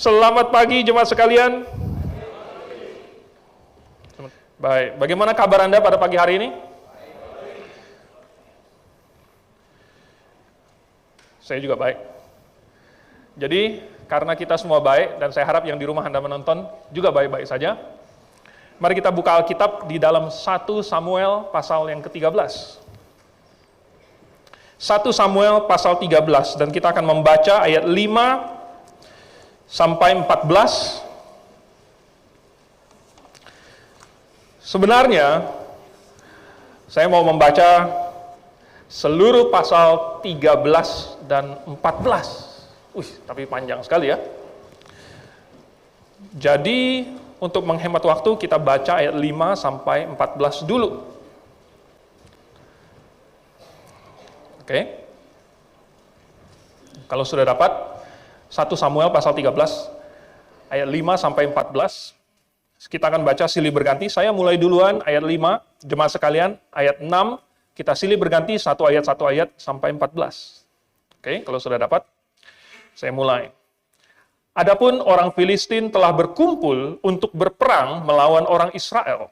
Selamat pagi jemaat sekalian. Baik, bagaimana kabar Anda pada pagi hari ini? Saya juga baik. Jadi, karena kita semua baik, dan saya harap yang di rumah Anda menonton juga baik-baik saja, mari kita buka Alkitab di dalam 1 Samuel pasal yang ke-13. 1 Samuel pasal 13, dan kita akan membaca ayat 5 sampai 14. Sebenarnya, saya mau membaca seluruh pasal 13 dan 14. Tapi panjang sekali ya. Jadi, untuk menghemat waktu, kita baca ayat 5 sampai 14 dulu. Oke. Kalau sudah dapat, 1 Samuel pasal 13, ayat 5 sampai 14. Kita akan baca silih berganti. Saya mulai duluan ayat 5, jemaat sekalian, ayat 6, kita silih berganti satu ayat sampai 14. Oke, kalau sudah dapat, saya mulai. Adapun orang Filistin telah berkumpul untuk berperang melawan orang Israel.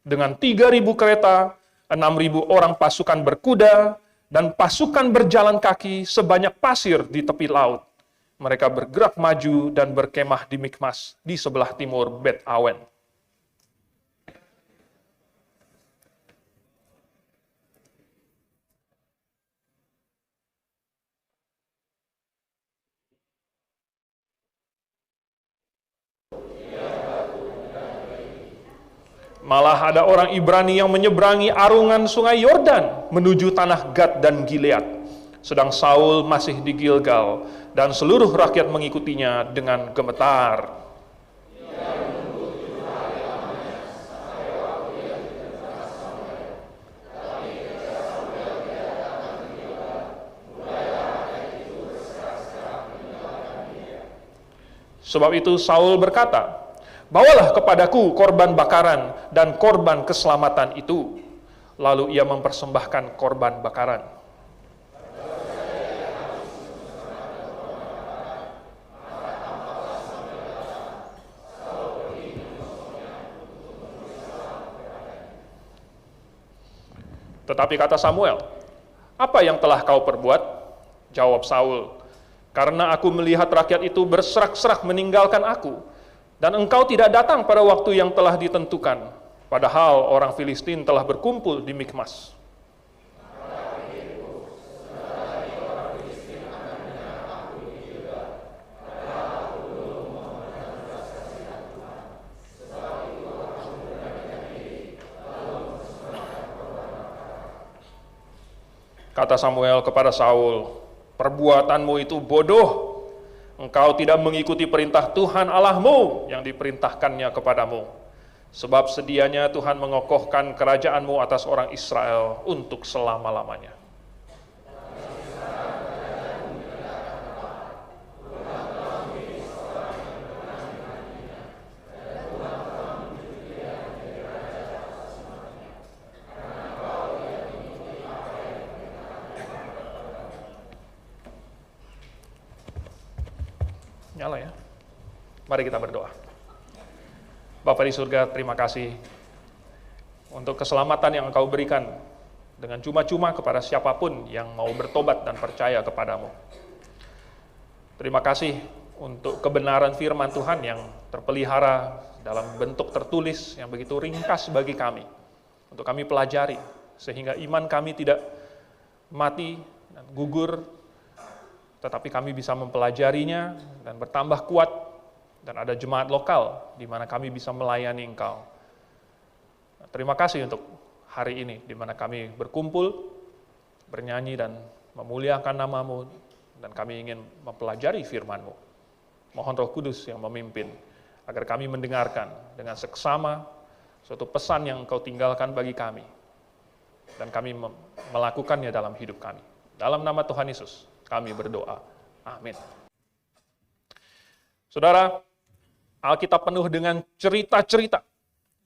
Dengan 3.000 kereta, 6.000 orang pasukan berkuda, dan pasukan berjalan kaki sebanyak pasir di tepi laut. Mereka bergerak maju dan berkemah di Mikmas, di sebelah timur Bet Awen. Malah ada orang Ibrani yang menyeberangi arungan sungai Yordan menuju tanah Gad dan Gilead. Sedang Saul masih di Gilgal dan seluruh rakyat mengikutinya dengan gemetar. Sebab itu Saul berkata, "Bawalah kepadaku korban bakaran dan korban keselamatan itu." Lalu ia mempersembahkan korban bakaran. Tetapi kata Samuel, "Apa yang telah kau perbuat?" Jawab Saul, "Karena aku melihat rakyat itu berserak-serak meninggalkan aku, dan engkau tidak datang pada waktu yang telah ditentukan, padahal orang Filistin telah berkumpul di Mikmas." Kata Samuel kepada Saul, "Perbuatanmu itu bodoh. Engkau tidak mengikuti perintah Tuhan Allahmu yang diperintahkannya kepadamu. Sebab sedianya Tuhan mengokohkan kerajaanmu atas orang Israel untuk selama-lamanya." Nyala ya. Mari kita berdoa. Bapa di surga, terima kasih untuk keselamatan yang Engkau berikan dengan cuma-cuma kepada siapapun yang mau bertobat dan percaya kepadamu. Terima kasih untuk kebenaran firman Tuhan yang terpelihara dalam bentuk tertulis yang begitu ringkas bagi kami, untuk kami pelajari, sehingga iman kami tidak mati dan gugur, tetapi kami bisa mempelajarinya dan bertambah kuat, dan ada jemaat lokal di mana kami bisa melayani Engkau. Terima kasih untuk hari ini, di mana kami berkumpul, bernyanyi dan memuliakan nama-Mu, dan kami ingin mempelajari firman-Mu. Mohon Roh Kudus yang memimpin, agar kami mendengarkan dengan seksama suatu pesan yang Engkau tinggalkan bagi kami, dan kami melakukannya dalam hidup kami. Dalam nama Tuhan Yesus, kami berdoa. Amin. Saudara, Alkitab penuh dengan cerita-cerita.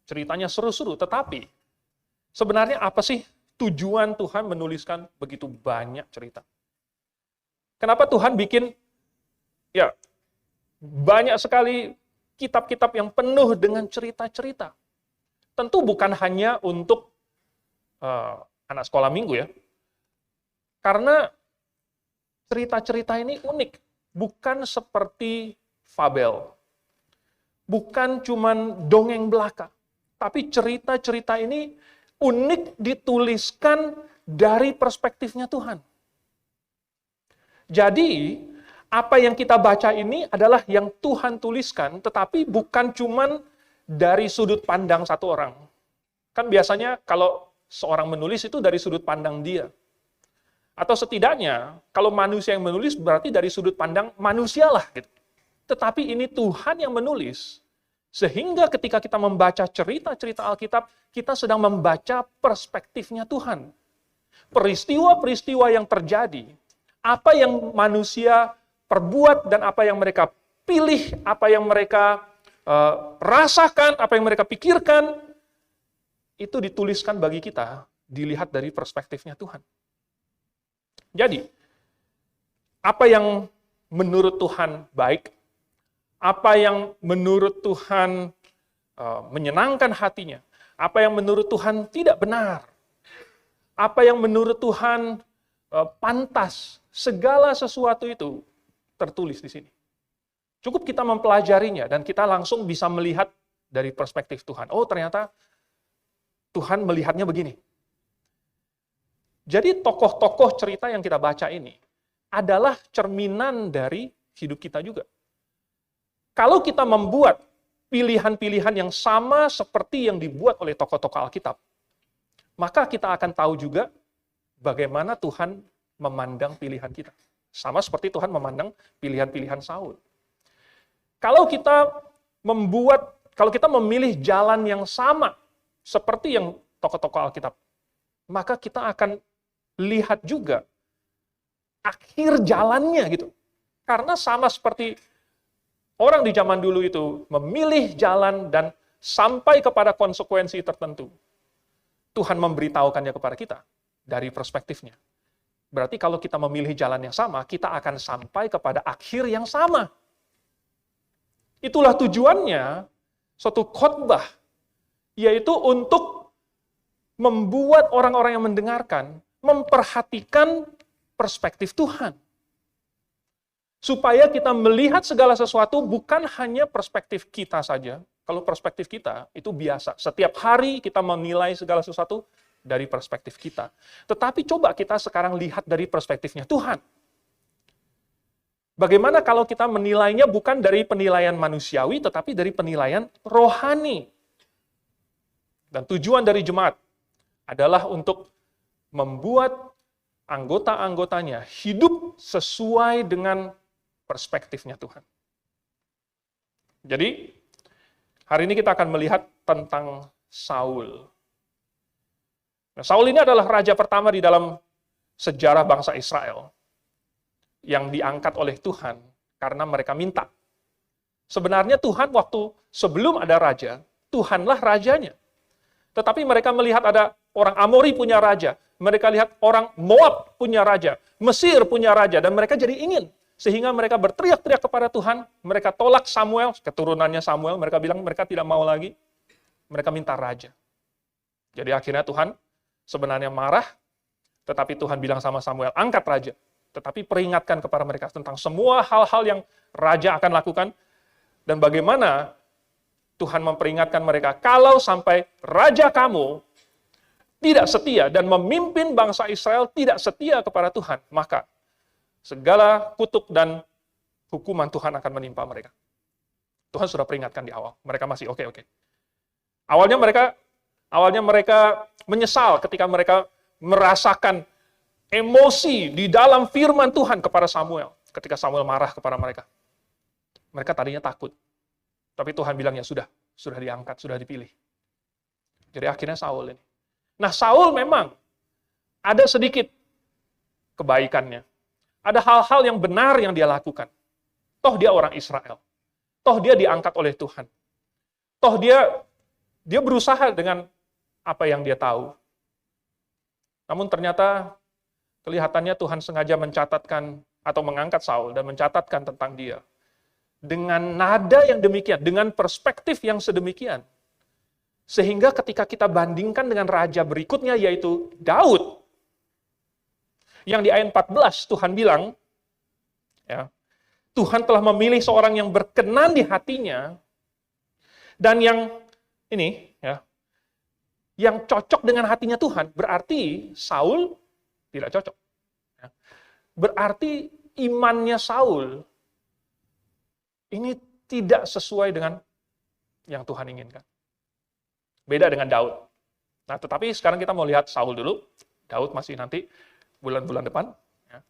Ceritanya seru-seru, tetapi sebenarnya apa sih tujuan Tuhan menuliskan begitu banyak cerita? Kenapa Tuhan bikin Banyak sekali kitab-kitab yang penuh dengan cerita-cerita. Tentu bukan hanya untuk anak sekolah minggu ya. Karena cerita-cerita ini unik. Bukan seperti fabel. Bukan cuman dongeng belaka. Tapi cerita-cerita ini unik dituliskan dari perspektifnya Tuhan. Jadi, apa yang kita baca ini adalah yang Tuhan tuliskan, tetapi bukan cuman dari sudut pandang satu orang. Kan biasanya kalau seorang menulis itu dari sudut pandang dia. Atau setidaknya, kalau manusia yang menulis berarti dari sudut pandang manusialah. Gitu. Tetapi ini Tuhan yang menulis. Sehingga ketika kita membaca cerita-cerita Alkitab, kita sedang membaca perspektifnya Tuhan. Peristiwa-peristiwa yang terjadi, apa yang manusia perbuat dan apa yang mereka pilih, apa yang mereka rasakan, apa yang mereka pikirkan, itu dituliskan bagi kita, dilihat dari perspektifnya Tuhan. Jadi, apa yang menurut Tuhan baik, apa yang menurut Tuhan menyenangkan hatinya, apa yang menurut Tuhan tidak benar, apa yang menurut Tuhan pantas, segala sesuatu itu tertulis di sini. Cukup kita mempelajarinya dan kita langsung bisa melihat dari perspektif Tuhan. Oh, ternyata Tuhan melihatnya begini. Jadi tokoh-tokoh cerita yang kita baca ini adalah cerminan dari hidup kita juga. Kalau kita membuat pilihan-pilihan yang sama seperti yang dibuat oleh tokoh-tokoh Alkitab, maka kita akan tahu juga bagaimana Tuhan memandang pilihan kita. Sama seperti Tuhan memandang pilihan-pilihan Saul. Kalau kita memilih jalan yang sama seperti yang tokoh-tokoh Alkitab, maka kita akan lihat juga akhir jalannya gitu. Karena sama seperti orang di zaman dulu itu memilih jalan dan sampai kepada konsekuensi tertentu. Tuhan memberitahukannya kepada kita dari perspektifnya. Berarti kalau kita memilih jalan yang sama, kita akan sampai kepada akhir yang sama. Itulah tujuannya suatu khotbah, yaitu untuk membuat orang-orang yang mendengarkan memperhatikan perspektif Tuhan. Supaya kita melihat segala sesuatu bukan hanya perspektif kita saja. Kalau perspektif kita itu biasa. Setiap hari kita menilai segala sesuatu dari perspektif kita. Tetapi coba kita sekarang lihat dari perspektifnya Tuhan. Bagaimana kalau kita menilainya bukan dari penilaian manusiawi, tetapi dari penilaian rohani. Dan tujuan dari jemaat adalah untuk membuat anggota-anggotanya hidup sesuai dengan perspektifnya Tuhan. Jadi, hari ini kita akan melihat tentang Saul. Nah, Saul ini adalah raja pertama di dalam sejarah bangsa Israel yang diangkat oleh Tuhan karena mereka minta. Sebenarnya Tuhan waktu sebelum ada raja, Tuhanlah rajanya. Tetapi mereka melihat ada orang Amori punya raja, mereka lihat orang Moab punya raja, Mesir punya raja, dan mereka jadi ingin. Sehingga mereka berteriak-teriak kepada Tuhan, mereka tolak Samuel, keturunannya Samuel, mereka bilang mereka tidak mau lagi, mereka minta raja. Jadi akhirnya Tuhan sebenarnya marah, tetapi Tuhan bilang sama Samuel, angkat raja. Tetapi peringatkan kepada mereka tentang semua hal-hal yang raja akan lakukan, dan bagaimana Tuhan memperingatkan mereka, kalau sampai raja kamu tidak setia dan memimpin bangsa Israel tidak setia kepada Tuhan, maka segala kutuk dan hukuman Tuhan akan menimpa mereka. Tuhan sudah peringatkan di awal. Mereka masih oke. Awalnya mereka menyesal ketika mereka merasakan emosi di dalam firman Tuhan kepada Samuel. Ketika Samuel marah kepada mereka. Mereka tadinya takut. Tapi Tuhan bilang, ya sudah diangkat, sudah dipilih. Jadi akhirnya Saul ini. Nah, Saul memang ada sedikit kebaikannya. Ada hal-hal yang benar yang dia lakukan. Toh dia orang Israel. Toh dia diangkat oleh Tuhan. Toh dia berusaha dengan apa yang dia tahu. Namun ternyata kelihatannya Tuhan sengaja mencatatkan atau mengangkat Saul dan mencatatkan tentang dia. dengan nada yang demikian, dengan perspektif yang sedemikian. Sehingga ketika kita bandingkan dengan raja berikutnya, yaitu Daud, yang di ayat 14 Tuhan bilang, ya, Tuhan telah memilih seorang yang berkenan di hatinya, dan yang ini, ya, yang cocok dengan hatinya Tuhan, berarti Saul tidak cocok. Ya. Berarti imannya Saul ini tidak sesuai dengan yang Tuhan inginkan. Beda dengan Daud. Nah, tetapi sekarang kita mau lihat Saul dulu. Daud masih nanti bulan-bulan depan. Ya.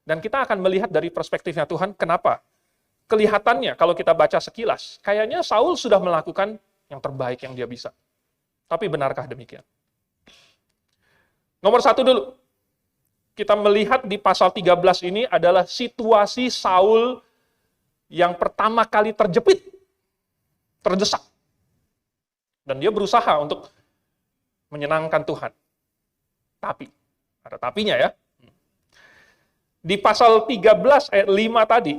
Dan kita akan melihat dari perspektifnya Tuhan, kenapa? Kelihatannya, kalau kita baca sekilas, kayaknya Saul sudah melakukan yang terbaik yang dia bisa. Tapi benarkah demikian? Nomor satu dulu. Kita melihat di pasal 13 ini adalah situasi Saul yang pertama kali terjepit, terdesak. Dan dia berusaha untuk menyenangkan Tuhan. Tapi, ada tapinya ya. Di pasal 13 ayat 5 tadi,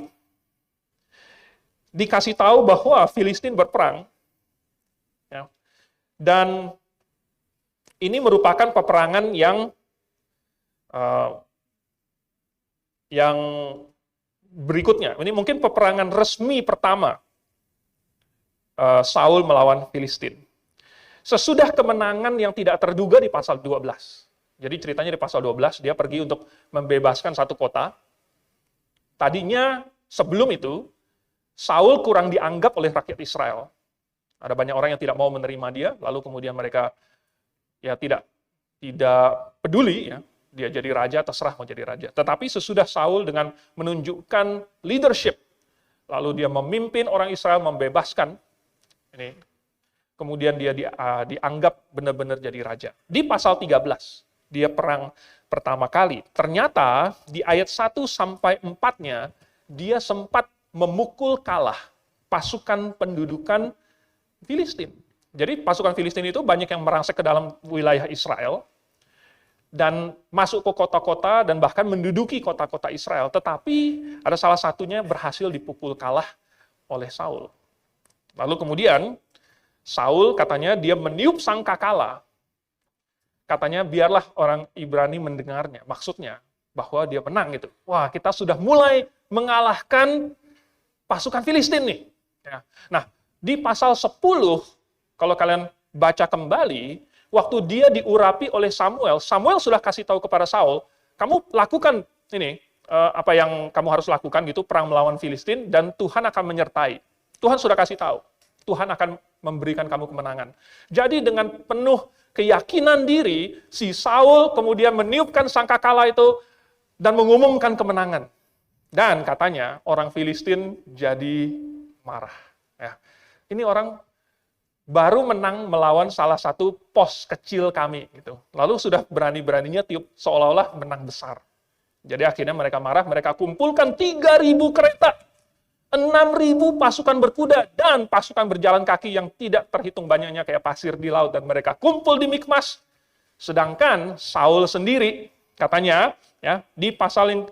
dikasih tahu bahwa Filistin berperang. Ya. Dan ini merupakan peperangan yang berikutnya. Ini mungkin peperangan resmi pertama Saul melawan Filistin. Sesudah kemenangan yang tidak terduga di pasal 12. Jadi ceritanya di pasal 12, dia pergi untuk membebaskan satu kota. Tadinya sebelum itu, Saul kurang dianggap oleh rakyat Israel. Ada banyak orang yang tidak mau menerima dia, lalu kemudian mereka ya tidak peduli, ya, dia jadi raja, terserah mau jadi raja. Tetapi sesudah Saul dengan menunjukkan leadership, lalu dia memimpin orang Israel membebaskan, ini kemudian dia dianggap benar-benar jadi raja. Di pasal 13, dia perang pertama kali. Ternyata di ayat 1 sampai 4-nya, dia sempat memukul kalah pasukan pendudukan Filistin. Jadi pasukan Filistin itu banyak yang merangsek ke dalam wilayah Israel, dan masuk ke kota-kota dan bahkan menduduki kota-kota Israel. Tetapi ada salah satunya berhasil dipukul kalah oleh Saul. Lalu kemudian Saul katanya dia meniup sangkakala. Katanya biarlah orang Ibrani mendengarnya. Maksudnya bahwa dia menang gitu. Wah, kita sudah mulai mengalahkan pasukan Filistin nih. Ya. Nah, di pasal 10, kalau kalian baca kembali, waktu dia diurapi oleh Samuel, Samuel sudah kasih tahu kepada Saul, kamu lakukan ini, apa yang kamu harus lakukan gitu, perang melawan Filistin, dan Tuhan akan menyertai. Tuhan sudah kasih tahu. Tuhan akan memberikan kamu kemenangan. Jadi dengan penuh keyakinan diri, si Saul kemudian meniupkan sangkakala itu dan mengumumkan kemenangan. Dan katanya orang Filistin jadi marah. Ya. Ini orang baru menang melawan salah satu pos kecil kami. Gitu. Lalu sudah berani-beraninya tiup seolah-olah menang besar. Jadi akhirnya mereka marah, mereka kumpulkan 3.000 kereta. 6.000 pasukan berkuda dan pasukan berjalan kaki yang tidak terhitung banyaknya kayak pasir di laut, dan mereka kumpul di Mikmas. Sedangkan Saul sendiri katanya ya di pasal yang,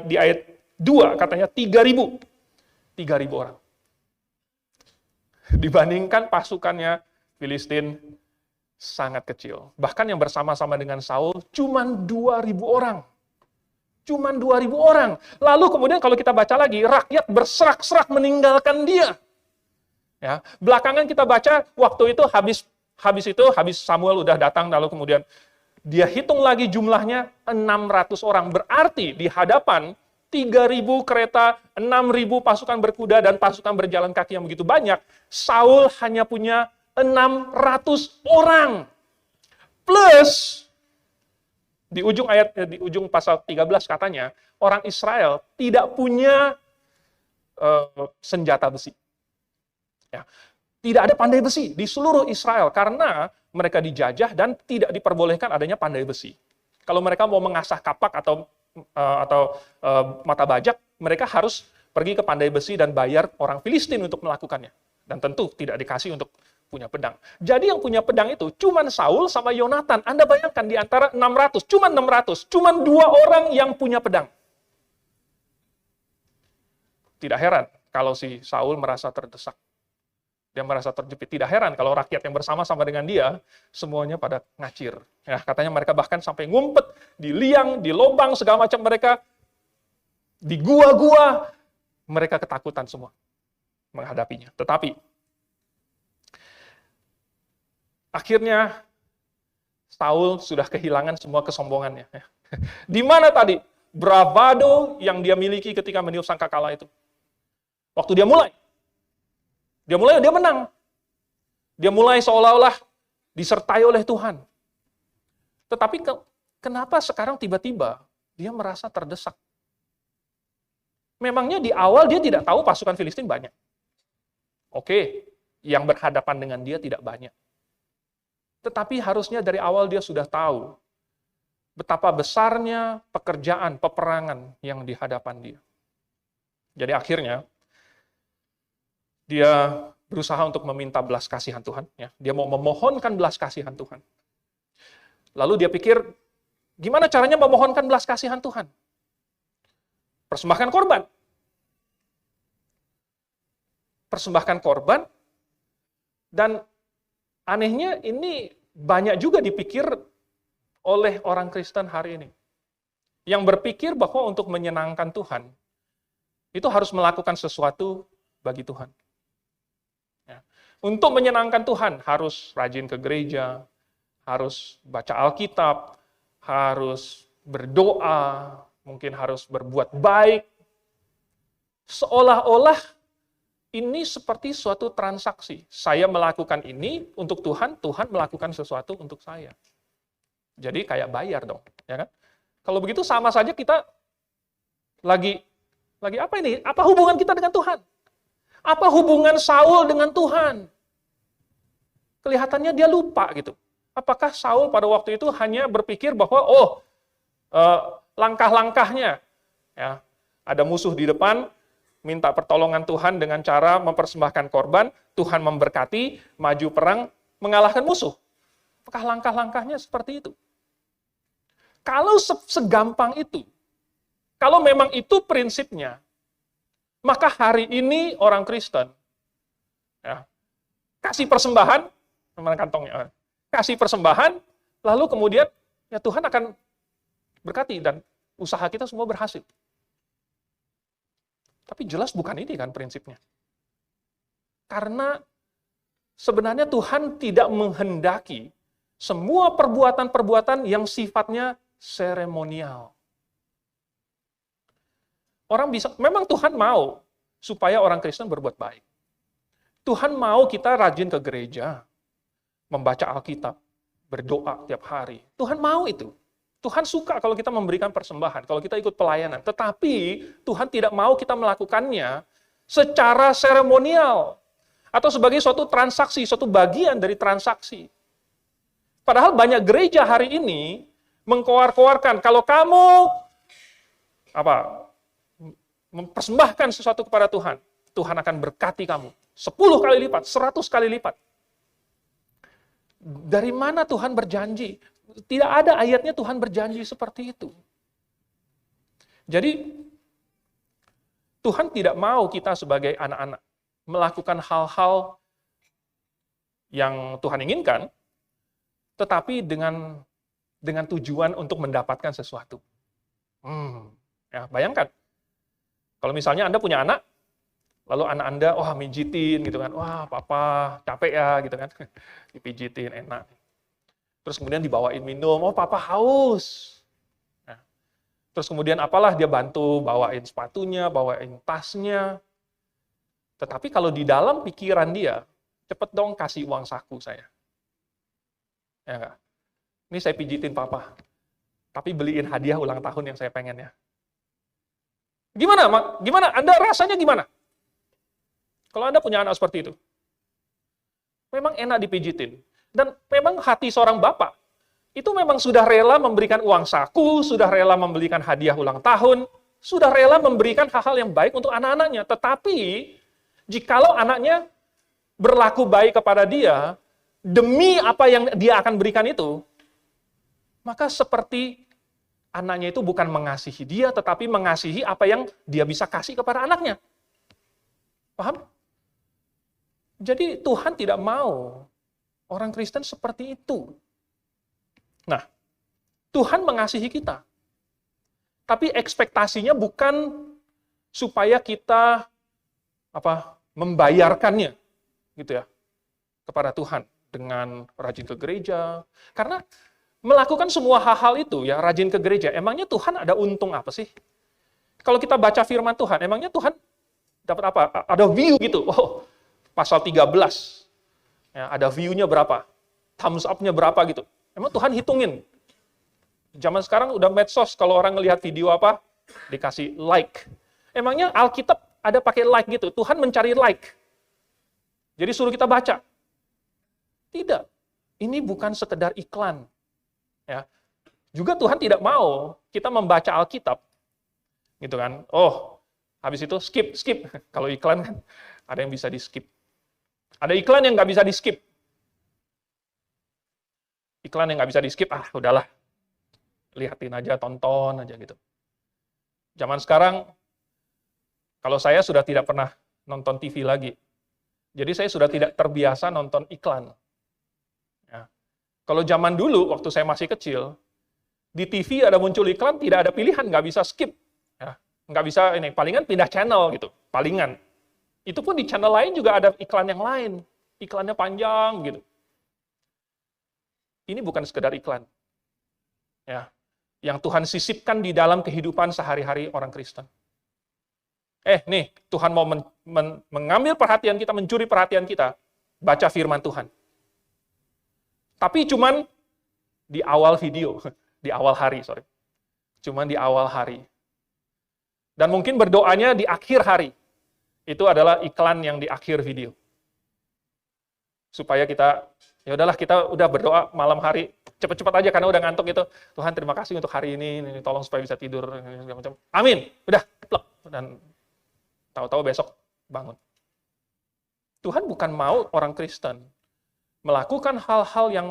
di ayat 2 katanya 3.000 orang. Dibandingkan pasukannya Filistin sangat kecil. Bahkan yang bersama-sama dengan Saul cuma 2.000 orang. Cuma 2.000 orang. Lalu kemudian kalau kita baca lagi, rakyat berserak-serak meninggalkan dia. Ya, belakangan kita baca waktu itu habis Samuel udah datang, lalu kemudian dia hitung lagi jumlahnya 600 orang. Berarti di hadapan 3.000 kereta, 6.000 pasukan berkuda dan pasukan berjalan kaki yang begitu banyak, Saul hanya punya 600 orang. Plus di ujung pasal 13 katanya, orang Israel tidak punya senjata besi. Ya. Tidak ada pandai besi di seluruh Israel karena mereka dijajah dan tidak diperbolehkan adanya pandai besi. Kalau mereka mau mengasah kapak atau mata bajak, mereka harus pergi ke pandai besi dan bayar orang Filistin untuk melakukannya. Dan tentu tidak dikasih untuk punya pedang. Jadi yang punya pedang itu cuma Saul sama Yonatan. Anda bayangkan di antara 600, cuma 2 orang yang punya pedang. Tidak heran kalau si Saul merasa terdesak. Dia merasa terjepit. Tidak heran kalau rakyat yang bersama-sama dengan dia, semuanya pada ngacir. Ya, katanya mereka bahkan sampai ngumpet di liang, di lubang, segala macam mereka, di gua-gua, mereka ketakutan semua menghadapinya. Tetapi, akhirnya, Saul sudah kehilangan semua kesombongannya. Di mana tadi bravado yang dia miliki ketika meniup sangkakala itu? Waktu dia menang. Dia mulai seolah-olah disertai oleh Tuhan. Tetapi kenapa sekarang tiba-tiba dia merasa terdesak? Memangnya di awal dia tidak tahu pasukan Filistin banyak. Oke, yang berhadapan dengan dia tidak banyak. Tetapi harusnya dari awal dia sudah tahu betapa besarnya pekerjaan, peperangan yang di hadapan dia. Jadi akhirnya, dia berusaha untuk meminta belas kasihan Tuhan. Ya. Dia mau memohonkan belas kasihan Tuhan. Lalu dia pikir, gimana caranya memohonkan belas kasihan Tuhan? Persembahkan korban. Persembahkan korban, dan anehnya ini banyak juga dipikir oleh orang Kristen hari ini. Yang berpikir bahwa untuk menyenangkan Tuhan, itu harus melakukan sesuatu bagi Tuhan. Ya. Untuk menyenangkan Tuhan, harus rajin ke gereja, harus baca Alkitab, harus berdoa, mungkin harus berbuat baik. Seolah-olah ini seperti suatu transaksi. Saya melakukan ini untuk Tuhan, Tuhan melakukan sesuatu untuk saya. Jadi kayak bayar dong, ya kan? Kalau begitu sama saja kita lagi apa ini? Apa hubungan kita dengan Tuhan? Apa hubungan Saul dengan Tuhan? Kelihatannya dia lupa gitu. Apakah Saul pada waktu itu hanya berpikir bahwa langkah-langkahnya, ya, ada musuh di depan, minta pertolongan Tuhan dengan cara mempersembahkan korban, Tuhan memberkati, maju perang, mengalahkan musuh. Apakah langkah-langkahnya seperti itu? Kalau segampang itu, kalau memang itu prinsipnya, maka hari ini orang Kristen, ya, kasih persembahan, mana kantongnya, kasih persembahan, lalu kemudian ya Tuhan akan berkati dan usaha kita semua berhasil. Tapi jelas bukan ini kan prinsipnya. Karena sebenarnya Tuhan tidak menghendaki semua perbuatan-perbuatan yang sifatnya seremonial. Memang Tuhan mau supaya orang Kristen berbuat baik. Tuhan mau kita rajin ke gereja, membaca Alkitab, berdoa tiap hari. Tuhan mau itu. Tuhan suka kalau kita memberikan persembahan, kalau kita ikut pelayanan. Tetapi Tuhan tidak mau kita melakukannya secara seremonial atau sebagai suatu transaksi, suatu bagian dari transaksi. Padahal banyak gereja hari ini mengkoar-koarkan, kalau kamu mempersembahkan sesuatu kepada Tuhan, Tuhan akan berkati kamu 10 kali lipat, 100 kali lipat. Dari mana Tuhan berjanji? Tidak ada ayatnya Tuhan berjanji seperti itu. Jadi, Tuhan tidak mau kita sebagai anak-anak melakukan hal-hal yang Tuhan inginkan, tetapi dengan tujuan untuk mendapatkan sesuatu. Ya, bayangkan, kalau misalnya Anda punya anak, lalu anak Anda, mijitin gitu kan, wah papa capek ya gitu kan, dipijitin enak. Terus kemudian dibawain minum, papa haus. Nah, terus kemudian apalah dia bantu bawain sepatunya, bawain tasnya. Tetapi kalau di dalam pikiran dia, cepet dong kasih uang saku saya. Ya enggak? Ini saya pijitin papa, tapi beliin hadiah ulang tahun yang saya pengen ya. Gimana? Anda rasanya gimana? Kalau Anda punya anak seperti itu. Memang enak dipijitin. Dan memang hati seorang bapak, itu memang sudah rela memberikan uang saku, sudah rela memberikan hadiah ulang tahun, sudah rela memberikan hal-hal yang baik untuk anak-anaknya. Tetapi, jikalau anaknya berlaku baik kepada dia, demi apa yang dia akan berikan itu, maka seperti anaknya itu bukan mengasihi dia, tetapi mengasihi apa yang dia bisa kasih kepada anaknya. Paham? Jadi Tuhan tidak mau orang Kristen seperti itu. Nah, Tuhan mengasihi kita. Tapi ekspektasinya bukan supaya kita membayarkannya gitu ya kepada Tuhan dengan rajin ke gereja. Karena melakukan semua hal-hal itu ya, rajin ke gereja, emangnya Tuhan ada untung apa sih? Kalau kita baca firman Tuhan, emangnya Tuhan dapat apa? Ada view gitu. Oh, pasal 13. Ya, ada view-nya berapa? Thumbs up-nya berapa gitu. Emang Tuhan hitungin. Zaman sekarang udah medsos, kalau orang ngelihat video apa, dikasih like. Emangnya Alkitab ada pakai like gitu? Tuhan mencari like. Jadi suruh kita baca. Tidak. Ini bukan sekedar iklan. Ya. Juga Tuhan tidak mau kita membaca Alkitab. Gitu kan. Oh, habis itu skip. Kalau iklan kan ada yang bisa di-skip. Ada iklan yang nggak bisa di-skip. Iklan yang nggak bisa di-skip, udahlah. Lihatin aja, tonton aja gitu. Zaman sekarang, kalau saya sudah tidak pernah nonton TV lagi. Jadi saya sudah tidak terbiasa nonton iklan. Ya. Kalau zaman dulu, waktu saya masih kecil, di TV ada muncul iklan, tidak ada pilihan, nggak bisa skip. Ya. Nggak bisa, palingan pindah channel gitu, palingan. Itu pun di channel lain juga ada iklan yang lain. Iklannya panjang gitu. Ini bukan sekedar iklan. Ya. Yang Tuhan sisipkan di dalam kehidupan sehari-hari orang Kristen. Nih, Tuhan mau mengambil perhatian kita, mencuri perhatian kita, baca firman Tuhan. Tapi cuman di awal video, di awal hari, Cuman di awal hari. Dan mungkin berdoanya di akhir hari. Itu adalah iklan yang di akhir video. Supaya kita, ya udahlah kita udah berdoa malam hari, cepat-cepat aja karena udah ngantuk gitu. Tuhan terima kasih untuk hari ini, tolong supaya bisa tidur. Amin. Udah, plek. Dan tahu-tahu besok bangun. Tuhan bukan mau orang Kristen melakukan hal-hal yang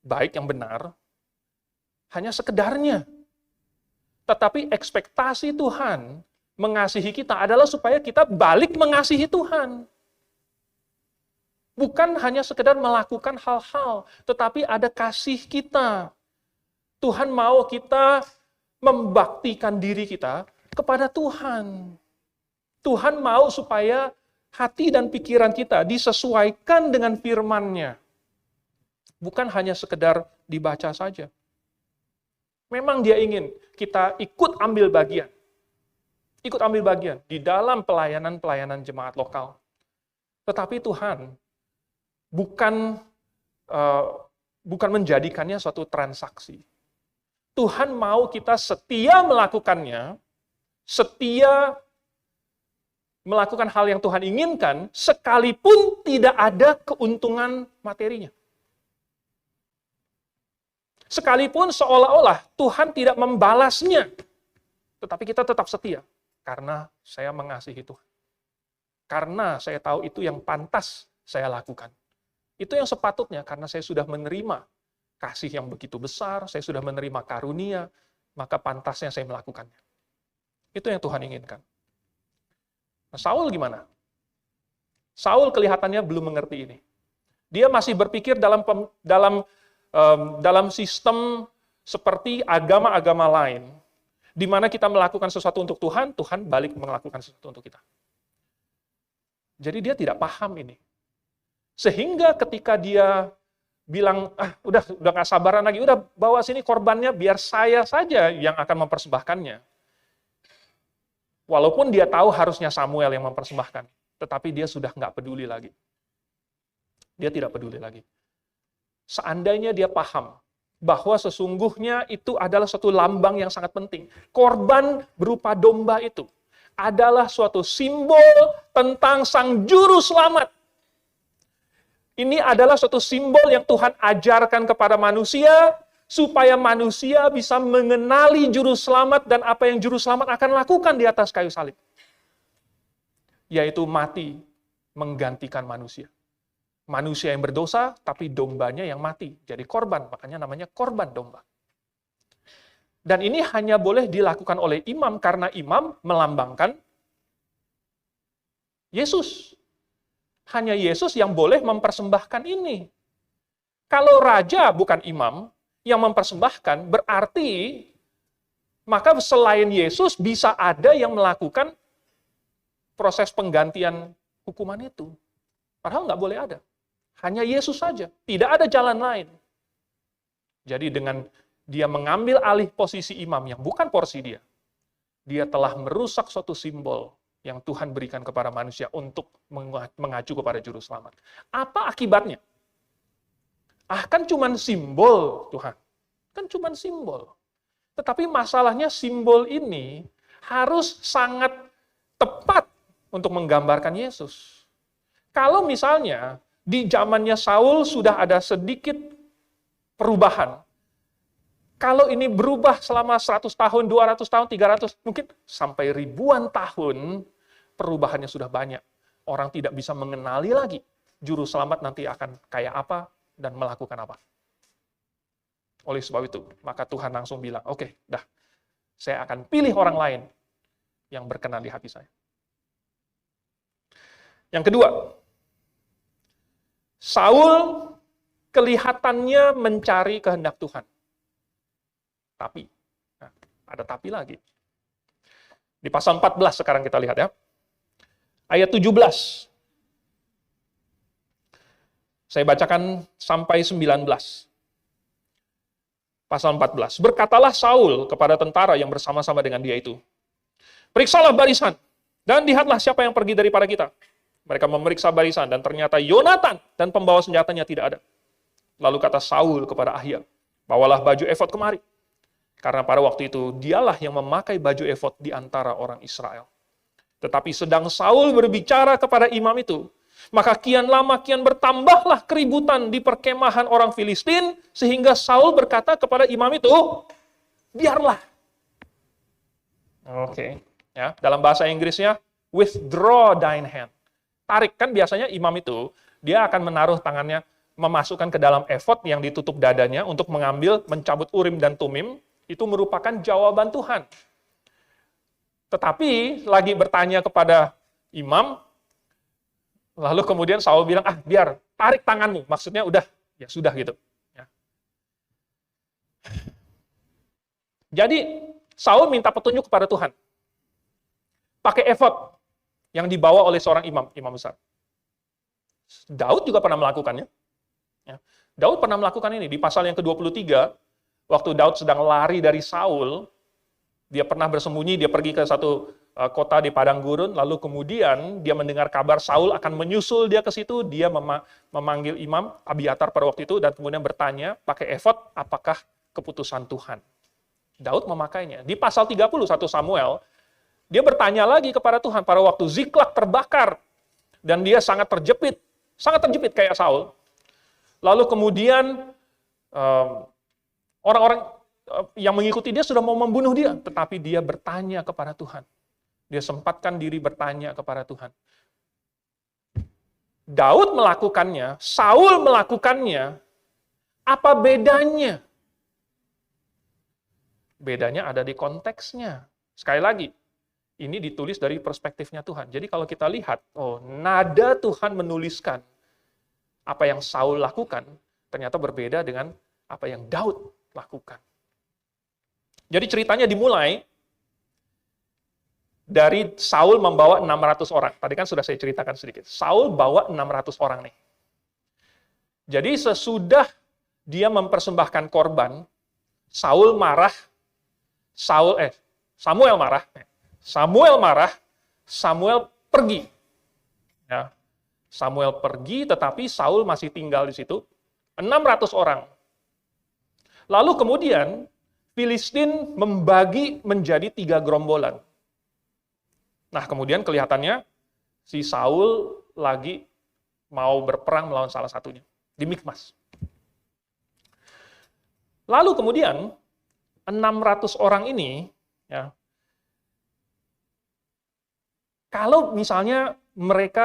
baik, yang benar, hanya sekedarnya. Tetapi ekspektasi Tuhan mengasihi kita adalah supaya kita balik mengasihi Tuhan. Bukan hanya sekedar melakukan hal-hal, tetapi ada kasih kita. Tuhan mau kita membaktikan diri kita kepada Tuhan. Tuhan mau supaya hati dan pikiran kita disesuaikan dengan firman-Nya. Bukan hanya sekedar dibaca saja. Memang Dia ingin kita ikut ambil bagian. Ikut ambil bagian di dalam pelayanan-pelayanan jemaat lokal. Tetapi Tuhan bukan menjadikannya suatu transaksi. Tuhan mau kita setia melakukannya, setia melakukan hal yang Tuhan inginkan, sekalipun tidak ada keuntungan materinya. Sekalipun seolah-olah Tuhan tidak membalasnya, tetapi kita tetap setia, karena saya mengasihi Tuhan. Karena saya tahu itu yang pantas saya lakukan. Itu yang sepatutnya, karena saya sudah menerima kasih yang begitu besar, saya sudah menerima karunia, maka pantasnya saya melakukannya. Itu yang Tuhan inginkan. Nah, Saul gimana? Saul kelihatannya belum mengerti ini. Dia masih berpikir dalam sistem seperti agama-agama lain, di mana kita melakukan sesuatu untuk Tuhan, Tuhan balik melakukan sesuatu untuk kita. Jadi dia tidak paham ini. Sehingga ketika dia bilang, udah gak sabaran lagi, udah bawa sini korbannya, biar saya saja yang akan mempersembahkannya. Walaupun dia tahu harusnya Samuel yang mempersembahkan, tetapi dia sudah nggak peduli lagi. Dia tidak peduli lagi. Seandainya dia paham bahwa sesungguhnya itu adalah suatu lambang yang sangat penting. Korban berupa domba itu adalah suatu simbol tentang Sang Juru Selamat. Ini adalah suatu simbol yang Tuhan ajarkan kepada manusia, supaya manusia bisa mengenali Juru Selamat dan apa yang Juru Selamat akan lakukan di atas kayu salib. Yaitu mati menggantikan manusia. Manusia yang berdosa, tapi dombanya yang mati. Jadi korban, makanya namanya korban domba. Dan ini hanya boleh dilakukan oleh imam, karena imam melambangkan Yesus. Hanya Yesus yang boleh mempersembahkan ini. Kalau raja bukan imam yang mempersembahkan, berarti maka selain Yesus bisa ada yang melakukan proses penggantian hukuman itu. Padahal nggak boleh ada. Hanya Yesus saja. Tidak ada jalan lain. Jadi dengan dia mengambil alih posisi imam yang bukan porsi dia, dia telah merusak suatu simbol yang Tuhan berikan kepada manusia untuk mengacu kepada juru selamat. Apa akibatnya? Kan cuman simbol, Tuhan. Kan cuman simbol. Tetapi masalahnya simbol ini harus sangat tepat untuk menggambarkan Yesus. Kalau misalnya di zamannya Saul sudah ada sedikit perubahan, kalau ini berubah selama 100 tahun, 200 tahun, 300, mungkin sampai ribuan tahun, perubahannya sudah banyak. Orang tidak bisa mengenali lagi juru selamat nanti akan kayak apa dan melakukan apa. Oleh sebab itu, maka Tuhan langsung bilang, oke, dah, saya akan pilih orang lain yang berkenan di hati saya. Yang kedua, Saul kelihatannya mencari kehendak Tuhan. Tapi, ada tapi lagi. Di pasal 14 sekarang kita lihat ya. Ayat 17. Saya bacakan sampai 19. Pasal 14. Berkatalah Saul kepada tentara yang bersama-sama dengan dia itu, periksalah barisan, dan lihatlah siapa yang pergi daripada kita. Mereka memeriksa barisan, dan ternyata Yonatan dan pembawa senjatanya tidak ada. Lalu kata Saul kepada Ahia, bawalah baju efod kemari. Karena pada waktu itu, dialah yang memakai baju efod di antara orang Israel. Tetapi sedang Saul berbicara kepada imam itu, maka kian lama kian bertambahlah keributan di perkemahan orang Filistin, sehingga Saul berkata kepada imam itu, biarlah. Oke. Ya, dalam bahasa Inggrisnya, withdraw thine hand. Tarik, kan biasanya imam itu, dia akan menaruh tangannya, memasukkan ke dalam efod yang ditutup dadanya untuk mengambil, mencabut urim dan tumim, itu merupakan jawaban Tuhan. Tetapi lagi bertanya kepada imam, lalu kemudian Saul bilang, biar, tarik tanganmu. Maksudnya udah, ya sudah gitu. Ya. Jadi, Saul minta petunjuk kepada Tuhan. Pakai efod yang dibawa oleh seorang imam besar. Daud juga pernah melakukannya. Ya. Daud pernah melakukan ini. Di pasal yang ke-23, waktu Daud sedang lari dari Saul, dia pernah bersembunyi, dia pergi ke satu kota di padang gurun, lalu kemudian dia mendengar kabar Saul akan menyusul dia ke situ, dia memanggil imam Abiatar pada waktu itu, dan kemudian bertanya, pakai efod, apakah keputusan Tuhan? Daud memakainya. Di pasal 31 Samuel, dia bertanya lagi kepada Tuhan pada waktu Ziklag terbakar, dan dia sangat terjepit kayak Saul. Lalu kemudian orang-orang yang mengikuti dia sudah mau membunuh dia, tetapi dia bertanya kepada Tuhan. Dia sempatkan diri bertanya kepada Tuhan. Daud melakukannya, Saul melakukannya, apa bedanya? Bedanya ada di konteksnya. Sekali lagi, ini ditulis dari perspektifnya Tuhan. Jadi kalau kita lihat, nada Tuhan menuliskan apa yang Saul lakukan, ternyata berbeda dengan apa yang Daud lakukan. Jadi ceritanya dimulai dari Saul membawa 600 orang. Tadi kan sudah saya ceritakan sedikit. Saul bawa 600 orang nih. Jadi sesudah dia mempersembahkan korban, Samuel marah, Samuel pergi. Ya. Samuel pergi, tetapi Saul masih tinggal di situ. 600 orang. Lalu kemudian, Filistin membagi menjadi 3 gerombolan. Nah, kemudian kelihatannya si Saul lagi mau berperang melawan salah satunya di Mikmas. Lalu kemudian 600 orang ini, ya, kalau misalnya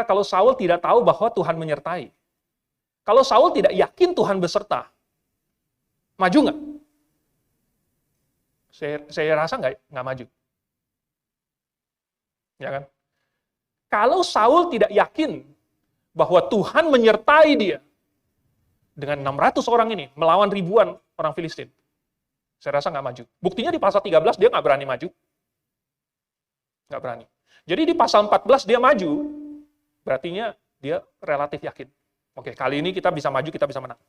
kalau Saul tidak tahu bahwa Tuhan menyertai, kalau Saul tidak yakin Tuhan beserta, maju nggak? Saya rasa nggak maju. Ya kan? Kalau Saul tidak yakin bahwa Tuhan menyertai dia dengan 600 orang ini melawan ribuan orang Filistin, saya rasa nggak maju. Buktinya di pasal 13 dia nggak berani maju. Nggak berani. Jadi di pasal 14 dia maju, berartinya dia relatif yakin. Oke, kali ini kita bisa maju, kita bisa menang.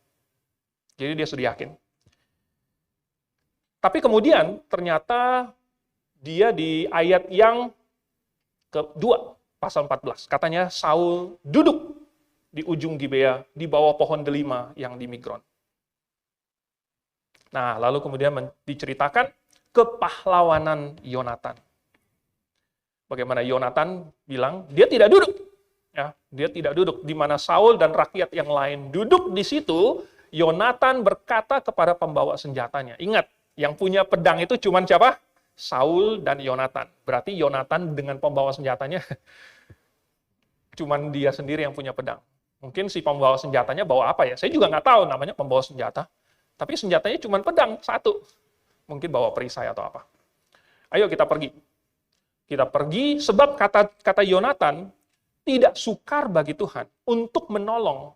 Jadi dia sudah yakin. Tapi kemudian ternyata dia di ayat yang kedua, pasal 14. Katanya Saul duduk di ujung Gibea, di bawah pohon delima yang di Migron. Nah, lalu kemudian diceritakan kepahlawanan Yonatan. Bagaimana Yonatan bilang, dia tidak duduk. Ya, dia tidak duduk. Di mana Saul dan rakyat yang lain duduk di situ, Yonatan berkata kepada pembawa senjatanya. Ingat, yang punya pedang itu cuma siapa? Saul dan Yonatan. Berarti Yonatan dengan pembawa senjatanya cuman dia sendiri yang punya pedang. Mungkin si pembawa senjatanya bawa apa ya? Saya juga nggak tahu namanya pembawa senjata. Tapi senjatanya cuma pedang satu. Mungkin bawa perisai atau apa. Ayo kita pergi. Kita pergi sebab kata Yonatan tidak sukar bagi Tuhan untuk menolong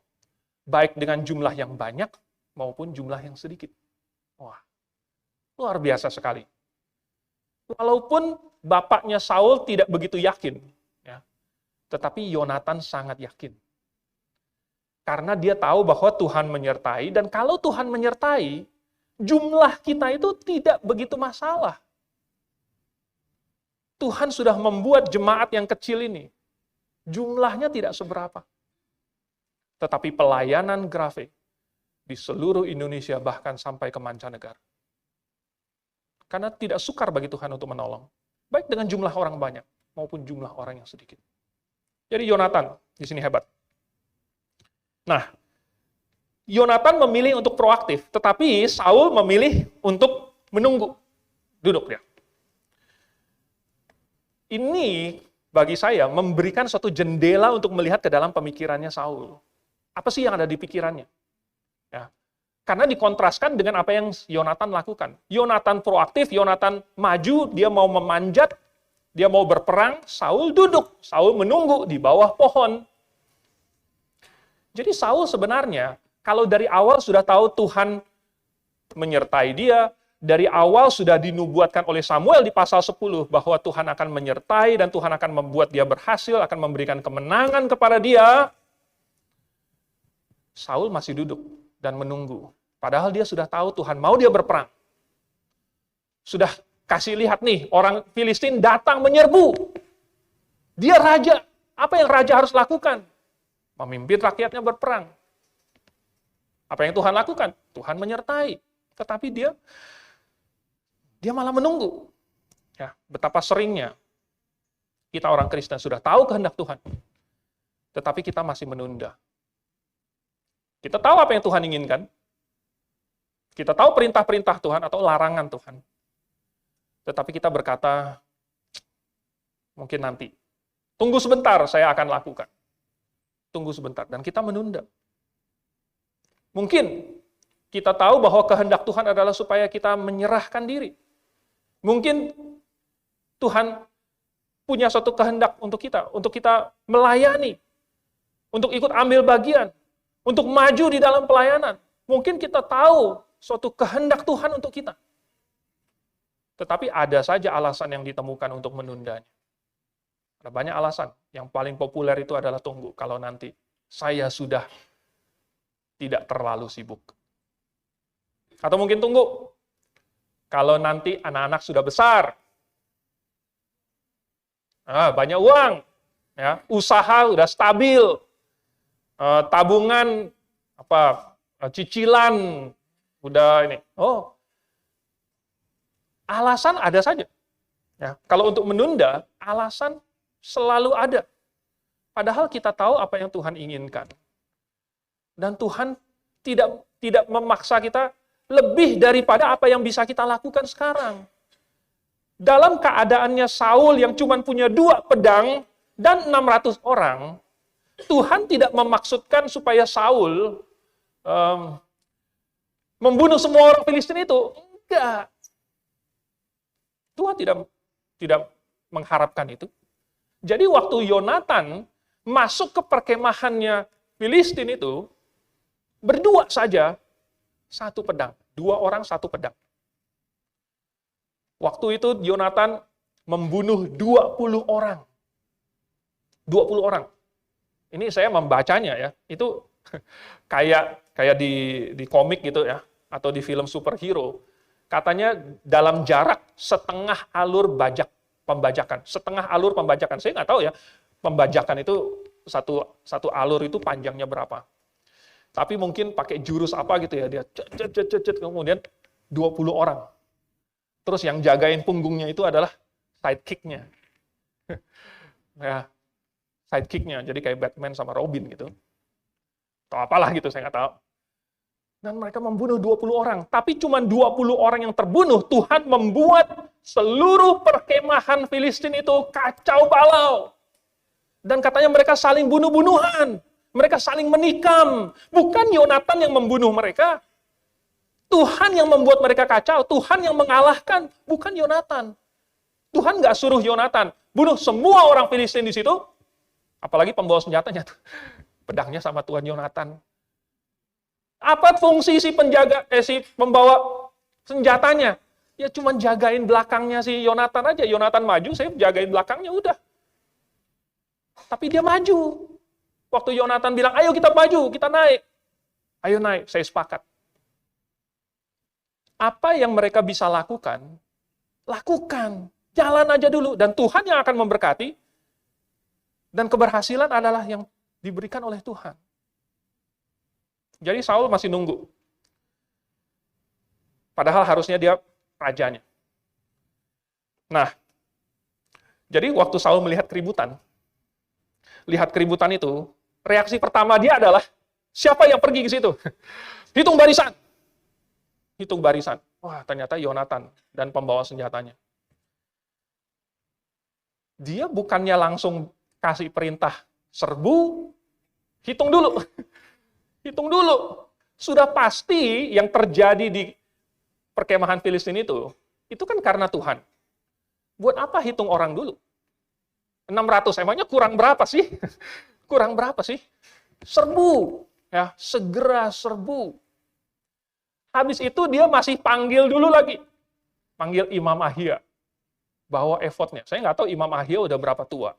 baik dengan jumlah yang banyak maupun jumlah yang sedikit. Wah, luar biasa sekali. Walaupun bapaknya Saul tidak begitu yakin, ya, tetapi Yonatan sangat yakin. Karena dia tahu bahwa Tuhan menyertai, dan kalau Tuhan menyertai, jumlah kita itu tidak begitu masalah. Tuhan sudah membuat jemaat yang kecil ini, jumlahnya tidak seberapa. Tetapi pelayanan Grace di seluruh Indonesia, bahkan sampai ke mancanegara. Karena tidak sukar bagi Tuhan untuk menolong. Baik dengan jumlah orang banyak, maupun jumlah orang yang sedikit. Jadi Yonatan di sini hebat. Nah, Yonatan memilih untuk proaktif, tetapi Saul memilih untuk menunggu. Duduk dia. Ini bagi saya memberikan suatu jendela untuk melihat ke dalam pemikirannya Saul. Apa sih yang ada di pikirannya? Ya. Karena dikontraskan dengan apa yang Yonatan lakukan. Yonatan proaktif, Yonatan maju, dia mau memanjat, dia mau berperang, Saul duduk, Saul menunggu di bawah pohon. Jadi Saul sebenarnya, kalau dari awal sudah tahu Tuhan menyertai dia, dari awal sudah dinubuatkan oleh Samuel di pasal 10, bahwa Tuhan akan menyertai dan Tuhan akan membuat dia berhasil, akan memberikan kemenangan kepada dia, Saul masih duduk dan menunggu. Padahal dia sudah tahu Tuhan mau dia berperang. Sudah kasih lihat nih, orang Filistin datang menyerbu. Dia raja. Apa yang raja harus lakukan? Memimpin rakyatnya berperang. Apa yang Tuhan lakukan? Tuhan menyertai. Tetapi dia malah menunggu. Ya, betapa seringnya kita orang Kristen sudah tahu kehendak Tuhan. Tetapi kita masih menunda. Kita tahu apa yang Tuhan inginkan. Kita tahu perintah-perintah Tuhan atau larangan Tuhan. Tetapi kita berkata, mungkin nanti. Tunggu sebentar, saya akan lakukan. Tunggu sebentar. Dan kita menunda. Mungkin kita tahu bahwa kehendak Tuhan adalah supaya kita menyerahkan diri. Mungkin Tuhan punya suatu kehendak untuk kita melayani, untuk ikut ambil bagian, untuk maju di dalam pelayanan. Mungkin kita tahu suatu kehendak Tuhan untuk kita. Tetapi ada saja alasan yang ditemukan untuk menundanya. Ada banyak alasan. Yang paling populer itu adalah tunggu. Kalau nanti saya sudah tidak terlalu sibuk. Atau mungkin tunggu. Kalau nanti anak-anak sudah besar. Banyak uang. Ya, usaha udah stabil. Tabungan, cicilan, udah ini. Alasan ada saja. Ya, kalau untuk menunda, alasan selalu ada. Padahal kita tahu apa yang Tuhan inginkan. Dan Tuhan tidak memaksa kita lebih daripada apa yang bisa kita lakukan sekarang. Dalam keadaannya Saul yang cuma punya 2 pedang dan 600 orang, Tuhan tidak memaksudkan supaya Saul membunuh semua orang Filistin itu. Enggak. Tuhan tidak mengharapkan itu. Jadi waktu Yonatan masuk ke perkemahannya Filistin itu, berdua saja, satu pedang. 2 orang, 1 pedang. Waktu itu Yonatan membunuh 20 orang. 20 orang. Ini saya membacanya ya. Itu kayak di komik gitu ya, atau di film superhero. Katanya dalam jarak setengah alur pembajakan. Setengah alur pembajakan. Saya nggak tahu ya, pembajakan itu satu alur itu panjangnya berapa. Tapi mungkin pakai jurus apa gitu ya, dia kemudian 20 orang. Terus yang jagain punggungnya itu adalah sidekick-nya. Ya, sidekick-nya, jadi kayak Batman sama Robin gitu. Atau apalah gitu, saya nggak tahu. Dan mereka membunuh 20 orang. Tapi cuma 20 orang yang terbunuh, Tuhan membuat seluruh perkemahan Filistin itu kacau balau. Dan katanya mereka saling bunuh-bunuhan. Mereka saling menikam. Bukan Yonatan yang membunuh mereka. Tuhan yang membuat mereka kacau. Tuhan yang mengalahkan. Bukan Yonatan. Tuhan nggak suruh Yonatan bunuh semua orang Filistin di situ. Apalagi pembawa senjatanya. Pedangnya sama Tuhan Yonatan. Apa fungsi si pembawa senjatanya? Ya cuma jagain belakangnya si Yonatan aja. Yonatan maju, saya jagain belakangnya, udah. Tapi dia maju. Waktu Yonatan bilang, ayo kita maju, kita naik. Ayo naik, saya sepakat. Apa yang mereka bisa lakukan, lakukan. Jalan aja dulu. Dan Tuhan yang akan memberkati. Dan keberhasilan adalah yang diberikan oleh Tuhan. Jadi Saul masih nunggu. Padahal harusnya dia rajanya. Nah, jadi waktu Saul melihat keributan itu, reaksi pertama dia adalah, siapa yang pergi ke situ? Hitung barisan. Hitung barisan. Wah, ternyata Yonatan dan pembawa senjatanya. Dia bukannya langsung kasih perintah serbu, hitung dulu. Hitung dulu. Sudah pasti yang terjadi di perkemahan Filistin itu kan karena Tuhan. Buat apa hitung orang dulu? 600, emangnya kurang berapa sih? Kurang berapa sih? Serbu. Ya, segera serbu. Habis itu dia masih panggil dulu lagi. Panggil Imam Ahia. Bawa efodnya. Saya nggak tahu Imam Ahia udah berapa tua.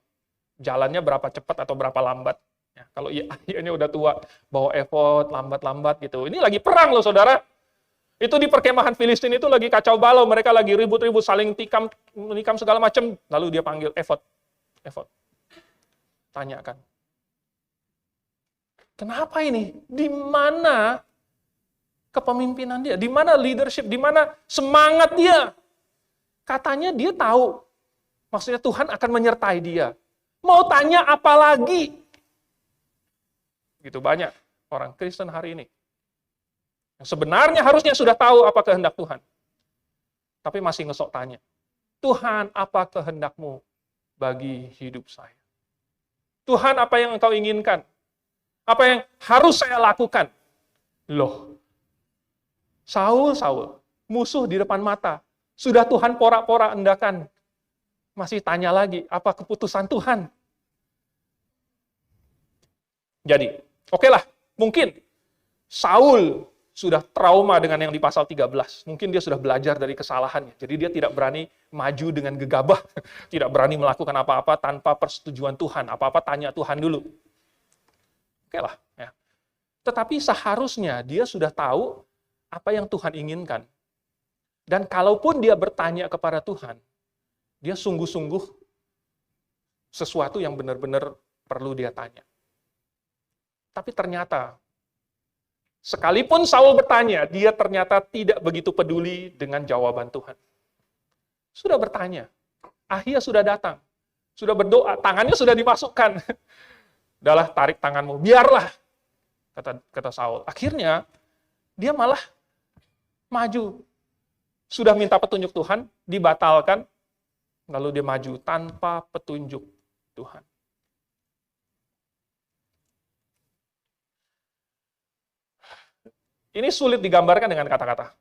Jalannya berapa cepat atau berapa lambat. Ya, kalau Ahianya udah tua, bawa efod, lambat-lambat gitu. Ini lagi perang loh, saudara. Itu di perkemahan Filistin itu lagi kacau balau. Mereka lagi ribut-ribut, saling menikam segala macam. Lalu dia panggil efod. Tanyakan. Kenapa ini? Di mana kepemimpinan dia? Di mana leadership? Di mana semangat dia? Katanya dia tahu. Maksudnya Tuhan akan menyertai dia. Mau tanya apa lagi? Gitu banyak orang Kristen hari ini. Yang sebenarnya harusnya sudah tahu apa kehendak Tuhan. Tapi masih ngesok tanya. Tuhan, apa kehendakmu bagi hidup saya? Tuhan, apa yang engkau inginkan? Apa yang harus saya lakukan? Loh, Saul, musuh di depan mata. Sudah Tuhan porak-porak endakan. Masih tanya lagi, apa keputusan Tuhan? Jadi, oke lah, mungkin Saul sudah trauma dengan yang di pasal 13. Mungkin dia sudah belajar dari kesalahannya. Jadi dia tidak berani maju dengan gegabah. Tidak berani melakukan apa-apa tanpa persetujuan Tuhan. Apa-apa tanya Tuhan dulu. Oke lah. Ya. Tetapi seharusnya dia sudah tahu apa yang Tuhan inginkan. Dan kalaupun dia bertanya kepada Tuhan, dia sungguh-sungguh sesuatu yang benar-benar perlu dia tanya. Tapi ternyata, sekalipun Saul bertanya, dia ternyata tidak begitu peduli dengan jawaban Tuhan. Sudah bertanya, Ahia sudah datang, sudah berdoa, tangannya sudah dimasukkan. Udahlah, tarik tanganmu, biarlah, kata Saul. Akhirnya, dia malah maju. Sudah minta petunjuk Tuhan, dibatalkan, lalu dia maju tanpa petunjuk Tuhan. Ini sulit digambarkan dengan kata-kata.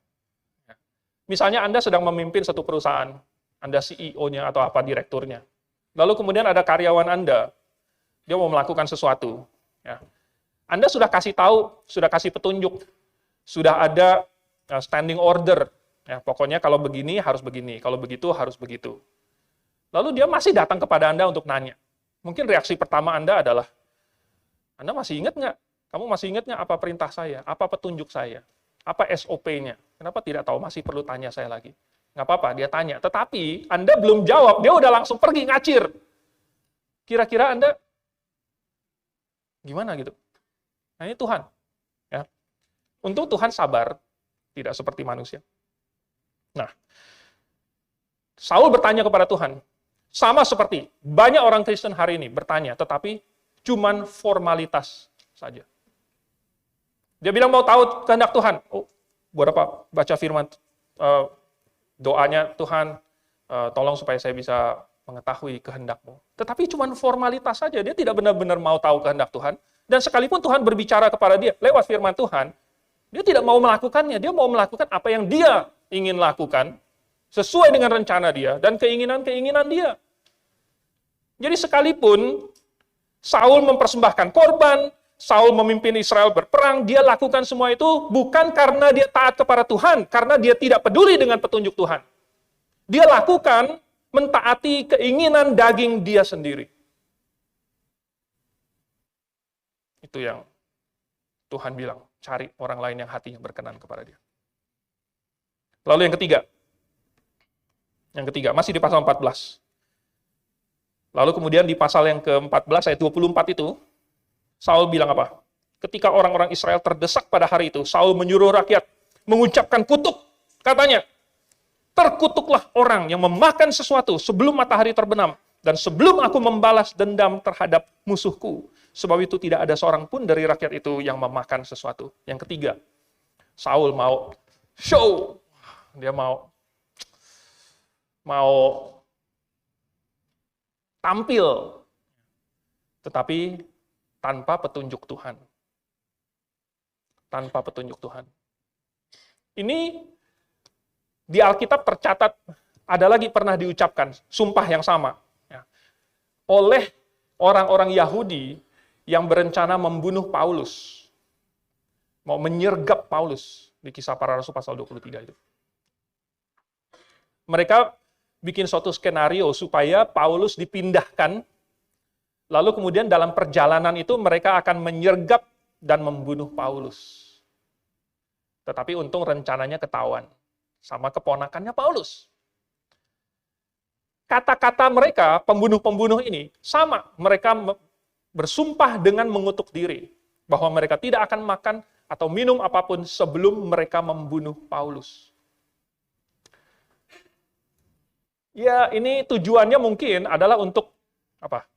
Misalnya Anda sedang memimpin satu perusahaan, Anda CEO-nya atau apa direkturnya. Lalu kemudian ada karyawan Anda, dia mau melakukan sesuatu. Ya. Anda sudah kasih tahu, sudah kasih petunjuk, sudah ada standing order. Ya, pokoknya kalau begini harus begini, kalau begitu harus begitu. Lalu dia masih datang kepada Anda untuk nanya. Mungkin reaksi pertama Anda adalah, Anda masih ingat nggak? Kamu masih ingat nggak apa perintah saya? Apa petunjuk saya? Apa SOP-nya? Kenapa tidak tahu? Masih perlu tanya saya lagi. Nggak apa-apa, dia tanya. Tetapi Anda belum jawab, dia udah langsung pergi ngacir. Kira-kira Anda gimana gitu? Nah ini Tuhan. Ya. Untung Tuhan sabar, tidak seperti manusia. Nah, Saul bertanya kepada Tuhan, sama seperti banyak orang Kristen hari ini bertanya, tetapi cuman formalitas saja. Dia bilang mau tahu kehendak Tuhan. Oh, buat apa? Baca firman, doanya Tuhan, tolong supaya saya bisa mengetahui kehendak-Mu. Tetapi cuman formalitas saja, dia tidak benar-benar mau tahu kehendak Tuhan. Dan sekalipun Tuhan berbicara kepada dia lewat firman Tuhan, dia tidak mau melakukannya. Dia mau melakukan apa yang dia ingin lakukan, sesuai dengan rencana dia dan keinginan-keinginan dia. Jadi sekalipun Saul mempersembahkan korban, Saul memimpin Israel berperang, dia lakukan semua itu bukan karena dia taat kepada Tuhan, karena dia tidak peduli dengan petunjuk Tuhan. Dia lakukan mentaati keinginan daging dia sendiri. Itu yang Tuhan bilang, cari orang lain yang hatinya berkenan kepada dia. Lalu yang ketiga, masih di pasal 14. Lalu kemudian di pasal yang ke-14 ayat 24 itu, Saul bilang apa? Ketika orang-orang Israel terdesak pada hari itu, Saul menyuruh rakyat mengucapkan kutuk. Katanya, terkutuklah orang yang memakan sesuatu sebelum matahari terbenam, dan sebelum aku membalas dendam terhadap musuhku. Sebab itu tidak ada seorang pun dari rakyat itu yang memakan sesuatu. Yang ketiga, Saul mau show. Dia mau tampil. Tetapi tanpa petunjuk Tuhan. Tanpa petunjuk Tuhan. Ini di Alkitab tercatat, ada lagi pernah diucapkan sumpah yang sama. Ya, oleh orang-orang Yahudi yang berencana membunuh Paulus. Mau menyergap Paulus di Kisah Para Rasul pasal 23 itu. Mereka bikin suatu skenario supaya Paulus dipindahkan, lalu kemudian dalam perjalanan itu mereka akan menyergap dan membunuh Paulus. Tetapi untung rencananya ketahuan sama keponakannya Paulus. Kata-kata mereka, pembunuh-pembunuh ini, sama. Mereka bersumpah dengan mengutuk diri bahwa mereka tidak akan makan atau minum apapun sebelum mereka membunuh Paulus. Ya, ini tujuannya mungkin adalah untuk apa?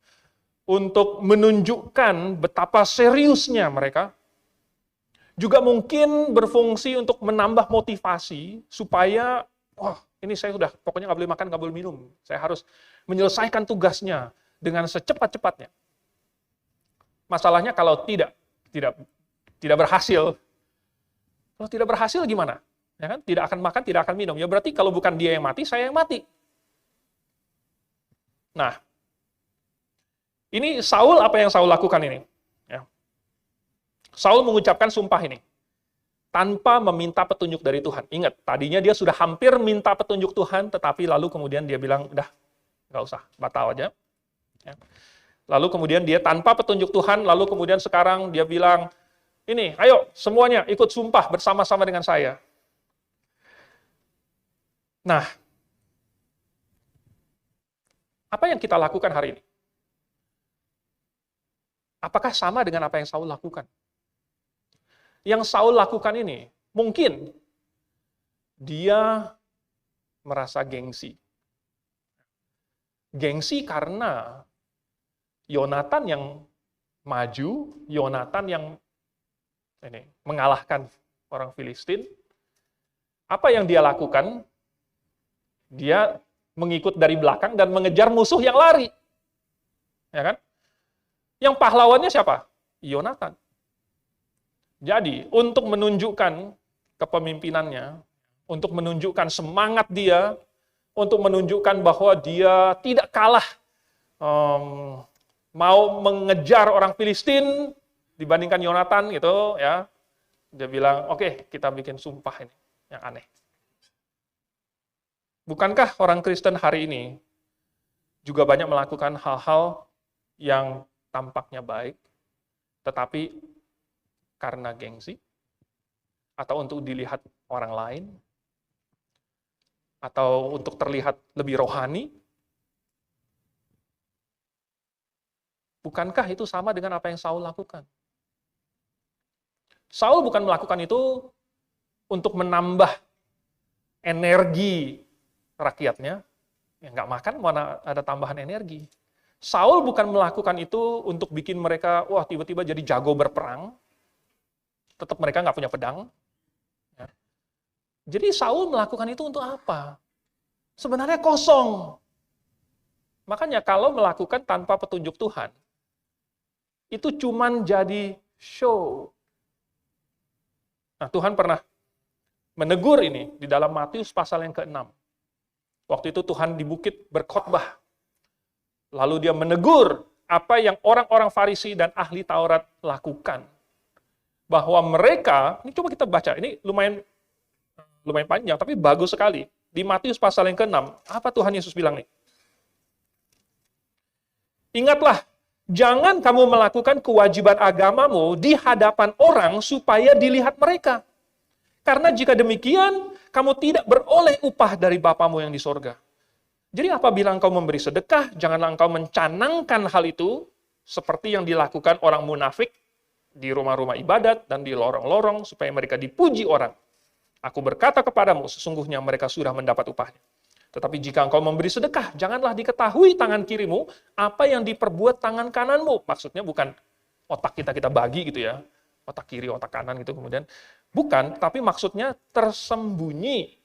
Untuk menunjukkan betapa seriusnya mereka. Juga mungkin berfungsi untuk menambah motivasi supaya, ini saya sudah pokoknya nggak boleh makan, nggak boleh minum. Saya harus menyelesaikan tugasnya dengan secepat-cepatnya. Masalahnya kalau tidak berhasil. Kalau tidak berhasil gimana? Ya kan? Tidak akan makan, tidak akan minum. Ya berarti kalau bukan dia yang mati, saya yang mati. Nah, ini Saul, apa yang Saul lakukan ini? Ya. Saul mengucapkan sumpah ini tanpa meminta petunjuk dari Tuhan. Ingat, tadinya dia sudah hampir minta petunjuk Tuhan, tetapi lalu kemudian dia bilang, udah, nggak usah, batal aja. Ya. Lalu kemudian dia tanpa petunjuk Tuhan, lalu kemudian sekarang dia bilang, ini, ayo semuanya ikut sumpah bersama-sama dengan saya. Nah, apa yang kita lakukan hari ini? Apakah sama dengan apa yang Saul lakukan? Yang Saul lakukan ini, mungkin dia merasa gengsi. Gengsi karena Yonatan yang maju, Yonatan yang mengalahkan orang Filistin. Apa yang dia lakukan? Dia mengikut dari belakang dan mengejar musuh yang lari. Ya kan? Yang pahlawannya siapa? Yonatan. Jadi, untuk menunjukkan kepemimpinannya, untuk menunjukkan semangat dia, untuk menunjukkan bahwa dia tidak kalah mau mengejar orang Filistin dibandingkan Yonatan gitu ya. Dia bilang, oke, kita bikin sumpah ini yang aneh. Bukankah orang Kristen hari ini juga banyak melakukan hal-hal yang tampaknya baik, tetapi karena gengsi, atau untuk dilihat orang lain, atau untuk terlihat lebih rohani? Bukankah itu sama dengan apa yang Saul lakukan? Saul bukan melakukan itu untuk menambah energi rakyatnya, ya nggak makan mana ada tambahan energi. Saul bukan melakukan itu untuk bikin mereka, wah tiba-tiba jadi jago berperang, tetap mereka nggak punya pedang. Ya. Jadi Saul melakukan itu untuk apa? Sebenarnya kosong. Makanya kalau melakukan tanpa petunjuk Tuhan, itu cuman jadi show. Nah, Tuhan pernah menegur ini di dalam Matius pasal yang ke-6. Waktu itu Tuhan di bukit berkhotbah. Lalu dia menegur apa yang orang-orang Farisi dan ahli Taurat lakukan. Bahwa mereka, ini coba kita baca, ini lumayan panjang, tapi bagus sekali. Di Matius pasal yang ke-6, apa Tuhan Yesus bilang nih? Ingatlah, jangan kamu melakukan kewajiban agamamu di hadapan orang supaya dilihat mereka. Karena jika demikian, kamu tidak beroleh upah dari Bapamu yang di sorga. Jadi apabila engkau memberi sedekah, janganlah engkau mencanangkan hal itu seperti yang dilakukan orang munafik di rumah-rumah ibadat dan di lorong-lorong supaya mereka dipuji orang. Aku berkata kepadamu, sesungguhnya mereka sudah mendapat upahnya. Tetapi jika engkau memberi sedekah, janganlah diketahui tangan kirimu apa yang diperbuat tangan kananmu. Maksudnya bukan otak kita bagi gitu ya. Otak kiri, otak kanan gitu kemudian. Bukan, tapi maksudnya tersembunyi.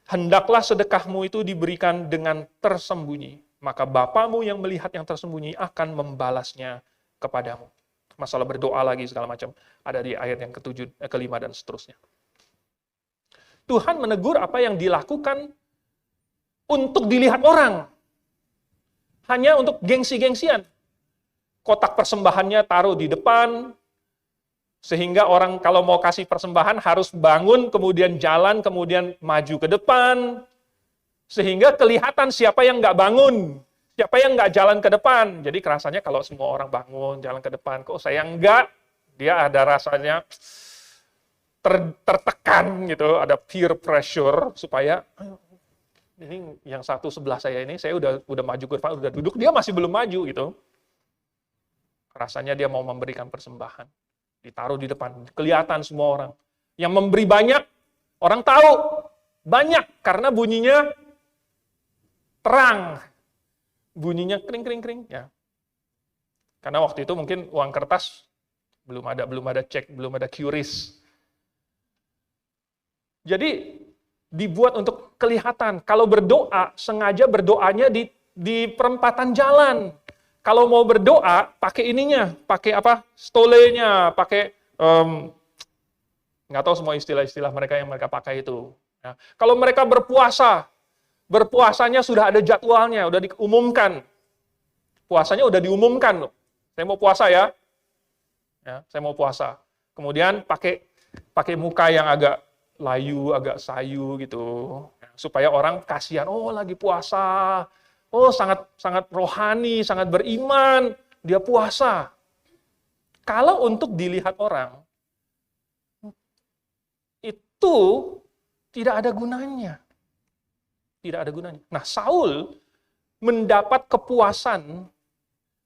Hendaklah sedekahmu itu diberikan dengan tersembunyi. Maka Bapamu yang melihat yang tersembunyi akan membalasnya kepadamu. Masalah berdoa lagi segala macam. Ada di ayat yang ke-5 dan seterusnya. Tuhan menegur apa yang dilakukan untuk dilihat orang. Hanya untuk gengsi-gengsian. Kotak persembahannya taruh di depan, sehingga orang kalau mau kasih persembahan harus bangun, kemudian jalan, kemudian maju ke depan, sehingga kelihatan siapa yang nggak bangun, siapa yang nggak jalan ke depan. Jadi kerasanya kalau semua orang bangun, jalan ke depan, kok saya nggak, dia ada rasanya tertekan gitu, ada peer pressure, supaya ini yang satu sebelah saya ini, saya udah maju ke depan, udah duduk, dia masih belum maju gitu. Rasanya dia mau memberikan persembahan. Ditaruh di depan, kelihatan semua orang. Yang memberi banyak, orang tahu banyak karena bunyinya terang. Bunyinya kring-kring-kring. Ya. Karena waktu itu mungkin uang kertas belum ada cek, belum ada QRIS. Jadi dibuat untuk kelihatan. Kalau berdoa, sengaja berdoanya di perempatan jalan. Kalau mau berdoa, pakai ininya, pakai apa? Stolenya, pakai nggak tahu semua istilah-istilah mereka yang mereka pakai itu. Ya. Kalau mereka berpuasa, berpuasanya sudah ada jadwalnya, udah diumumkan. Puasanya udah diumumkan loh. Saya mau puasa ya. Ya, saya mau puasa. Kemudian pakai muka yang agak layu, agak sayu gitu, ya, supaya orang kasihan. Oh, lagi puasa. Oh, sangat rohani, sangat beriman, dia puasa. Kalau untuk dilihat orang, itu tidak ada gunanya. Tidak ada gunanya. Nah, Saul mendapat kepuasan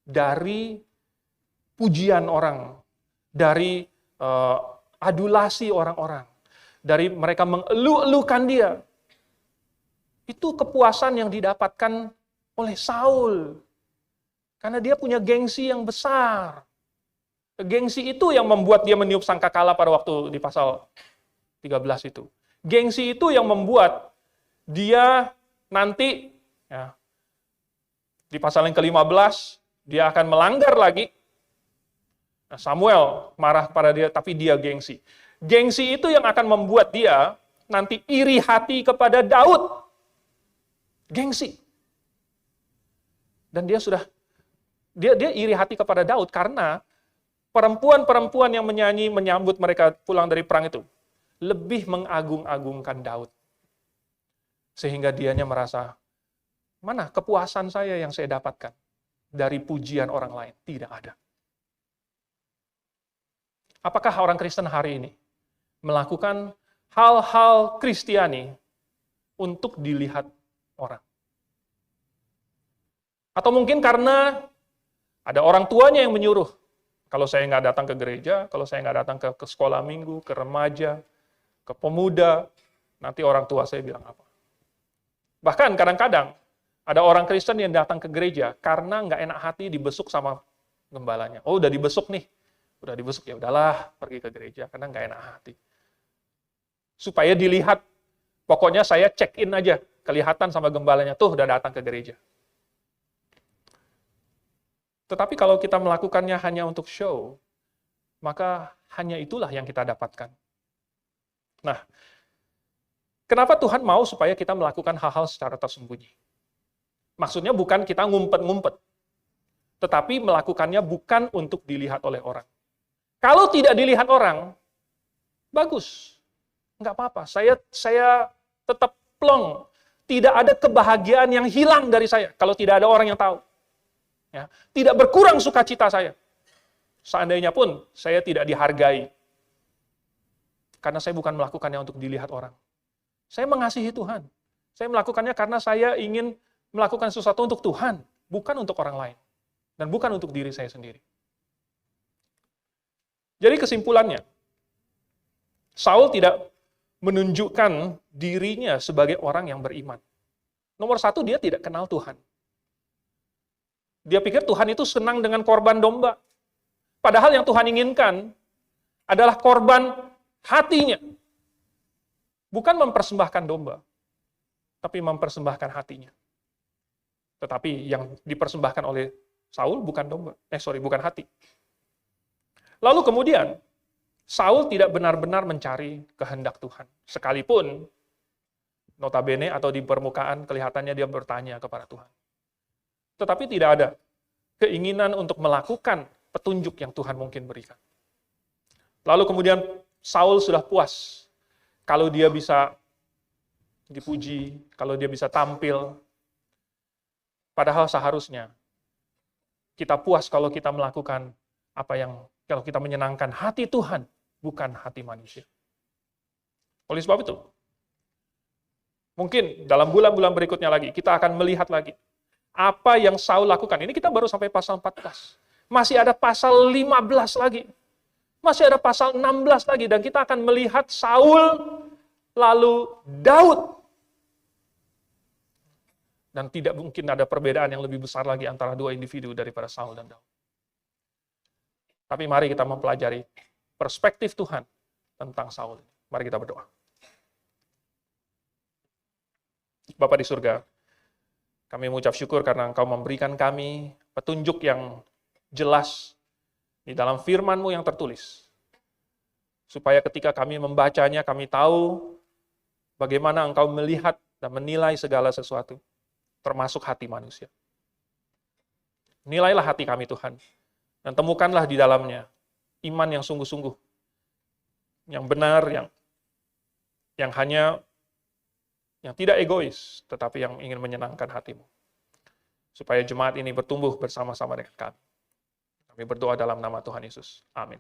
dari pujian orang, dari adulasi orang-orang, dari mereka mengeluh-elukan dia. Itu kepuasan yang didapatkan oleh Saul. Karena dia punya gengsi yang besar. Gengsi itu yang membuat dia meniup sangkakala pada waktu di pasal 13 itu. Gengsi itu yang membuat dia nanti, ya, di pasal yang ke-15, dia akan melanggar lagi. Nah, Samuel marah pada dia, tapi dia gengsi. Gengsi itu yang akan membuat dia nanti iri hati kepada Daud. Gengsi. Dan dia iri hati kepada Daud karena perempuan-perempuan yang menyanyi menyambut mereka pulang dari perang itu lebih mengagung-agungkan Daud. Sehingga dianya merasa, mana kepuasan saya yang saya dapatkan dari pujian orang lain? Tidak ada. Apakah orang Kristen hari ini melakukan hal-hal Kristiani untuk dilihat orang? Atau mungkin karena ada orang tuanya yang menyuruh, kalau saya nggak datang ke gereja, kalau saya nggak datang ke sekolah minggu, ke remaja, ke pemuda, nanti orang tua saya bilang apa? Bahkan kadang-kadang ada orang Kristen yang datang ke gereja karena nggak enak hati dibesuk sama gembalanya. Oh, udah dibesuk nih. Udah dibesuk, ya udahlah pergi ke gereja karena nggak enak hati. Supaya dilihat, pokoknya saya check in aja, kelihatan sama gembalanya, tuh udah datang ke gereja. Tetapi kalau kita melakukannya hanya untuk show, maka hanya itulah yang kita dapatkan. Nah, kenapa Tuhan mau supaya kita melakukan hal-hal secara tersembunyi? Maksudnya bukan kita ngumpet-ngumpet, tetapi melakukannya bukan untuk dilihat oleh orang. Kalau tidak dilihat orang, bagus. Nggak apa-apa, saya tetap plong. Tidak ada kebahagiaan yang hilang dari saya kalau tidak ada orang yang tahu. Ya, tidak berkurang sukacita saya. Seandainya pun saya tidak dihargai. Karena saya bukan melakukannya untuk dilihat orang. Saya mengasihi Tuhan. Saya melakukannya karena saya ingin melakukan sesuatu untuk Tuhan, bukan untuk orang lain. Dan bukan untuk diri saya sendiri. Jadi kesimpulannya, Saul tidak menunjukkan dirinya sebagai orang yang beriman. Nomor satu, dia tidak kenal Tuhan. Dia pikir Tuhan itu senang dengan korban domba. Padahal yang Tuhan inginkan adalah korban hatinya. Bukan mempersembahkan domba, tapi mempersembahkan hatinya. Tetapi yang dipersembahkan oleh Saul bukan domba. Bukan hati. Lalu kemudian, Saul tidak benar-benar mencari kehendak Tuhan. Sekalipun, notabene atau di permukaan kelihatannya dia bertanya kepada Tuhan. Tetapi tidak ada keinginan untuk melakukan petunjuk yang Tuhan mungkin berikan. Lalu kemudian, Saul sudah puas kalau dia bisa dipuji, kalau dia bisa tampil. Padahal seharusnya kita puas kalau kita melakukan kalau kita menyenangkan hati Tuhan, bukan hati manusia. Oleh sebab itu, mungkin dalam bulan-bulan berikutnya lagi, kita akan melihat lagi apa yang Saul lakukan. Ini kita baru sampai pasal 14. Masih ada pasal 15 lagi. Masih ada pasal 16 lagi. Dan kita akan melihat Saul, lalu Daud. Dan tidak mungkin ada perbedaan yang lebih besar lagi antara dua individu daripada Saul dan Daud. Tapi mari kita mempelajari perspektif Tuhan tentang Saul. Mari kita berdoa. Bapa di surga, kami mengucap syukur karena Engkau memberikan kami petunjuk yang jelas di dalam firman-Mu yang tertulis. Supaya ketika kami membacanya, kami tahu bagaimana Engkau melihat dan menilai segala sesuatu, termasuk hati manusia. Nilailah hati kami, Tuhan. Dan temukanlah di dalamnya iman yang sungguh-sungguh, yang benar, yang tidak egois, tetapi yang ingin menyenangkan hati-Mu. Supaya jemaat ini bertumbuh bersama-sama dengan kami. Kami berdoa dalam nama Tuhan Yesus. Amin.